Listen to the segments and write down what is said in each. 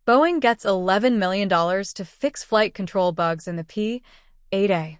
Boeing gets $11 million to fix flight control bugs in the P-8A.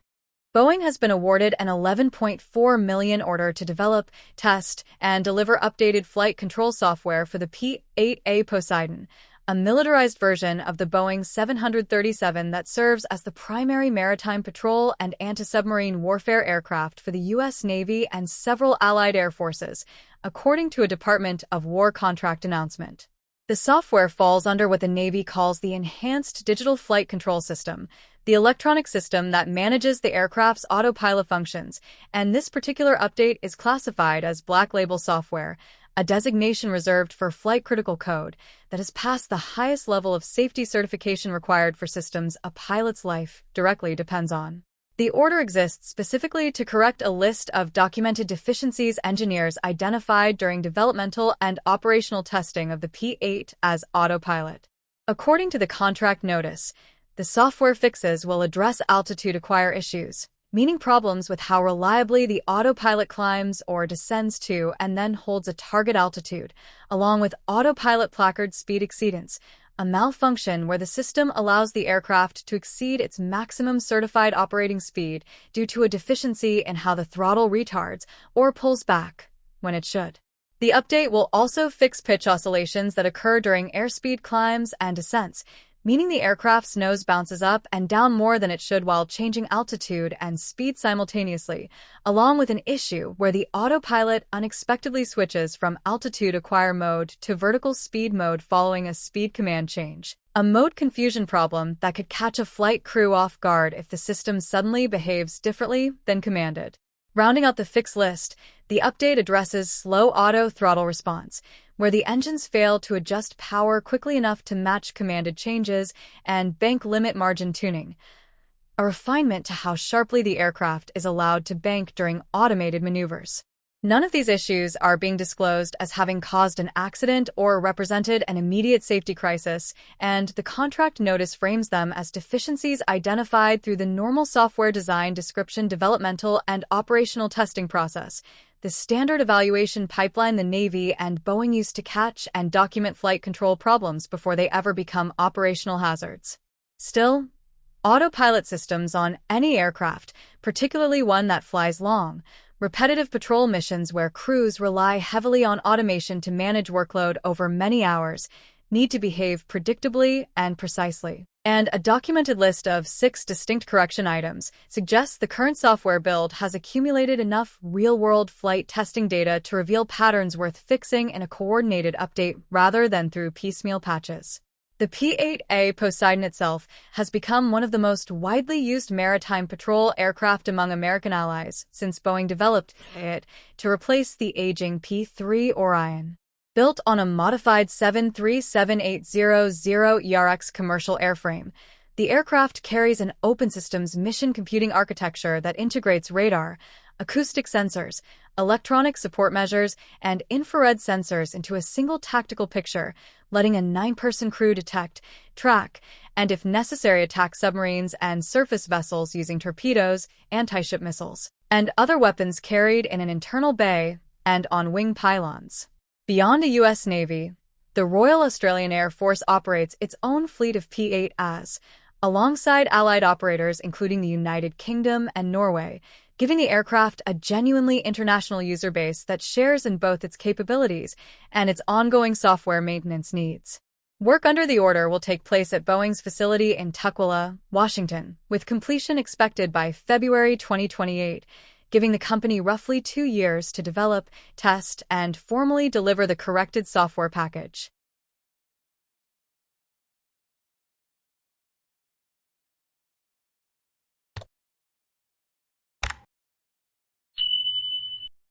Boeing has been awarded an $11.4 million order to develop, test, and deliver updated flight control software for the P-8A Poseidon, a militarized version of the Boeing 737 that serves as the primary maritime patrol and anti-submarine warfare aircraft for the U.S. Navy and several allied air forces, according to a Department of War contract announcement. The software falls under what the Navy calls the Enhanced Digital Flight Control System, the electronic system that manages the aircraft's autopilot functions, and this particular update is classified as Black Label software, a designation reserved for flight-critical code that has passed the highest level of safety certification required for systems a pilot's life directly depends on. The order exists specifically to correct a list of documented deficiencies engineers identified during developmental and operational testing of the P-8 as autopilot. According to the contract notice, the software fixes will address altitude-acquire issues, meaning problems with how reliably the autopilot climbs or descends to and then holds a target altitude, along with autopilot placard speed exceedance, a malfunction where the system allows the aircraft to exceed its maximum certified operating speed due to a deficiency in how the throttle retards or pulls back when it should. The update will also fix pitch oscillations that occur during airspeed climbs and descents, meaning the aircraft's nose bounces up and down more than it should while changing altitude and speed simultaneously, along with an issue where the autopilot unexpectedly switches from altitude-acquire mode to vertical speed mode following a speed command change. A mode confusion problem that could catch a flight crew off guard if the system suddenly behaves differently than commanded. Rounding out the fix list, the update addresses slow auto throttle response, where the engines fail to adjust power quickly enough to match commanded changes, and bank limit margin tuning, a refinement to how sharply the aircraft is allowed to bank during automated maneuvers. None of these issues are being disclosed as having caused an accident or represented an immediate safety crisis, and the contract notice frames them as deficiencies identified through the normal software design, description, developmental, and operational testing process, the standard evaluation pipeline the Navy and Boeing use to catch and document flight control problems before they ever become operational hazards. Still, autopilot systems on any aircraft, particularly one that flies long, repetitive patrol missions where crews rely heavily on automation to manage workload over many hours, need to behave predictably and precisely. And a documented list of 6 distinct correction items suggests the current software build has accumulated enough real-world flight testing data to reveal patterns worth fixing in a coordinated update rather than through piecemeal patches. The P-8A Poseidon itself has become one of the most widely used maritime patrol aircraft among American allies since Boeing developed it to replace the aging P-3 Orion. Built on a modified 737-800ERX commercial airframe, the aircraft carries an open systems mission computing architecture that integrates radar, acoustic sensors, electronic support measures, and infrared sensors into a single tactical picture, letting a 9-person crew detect, track, and if necessary attack submarines and surface vessels using torpedoes, anti-ship missiles, and other weapons carried in an internal bay and on wing pylons. Beyond the U.S. Navy, the Royal Australian Air Force operates its own fleet of P-8As, alongside allied operators including the United Kingdom and Norway, giving the aircraft a genuinely international user base that shares in both its capabilities and its ongoing software maintenance needs. Work under the order will take place at Boeing's facility in Tukwila, Washington, with completion expected by February 2028, giving the company roughly 2 years to develop, test, and formally deliver the corrected software package.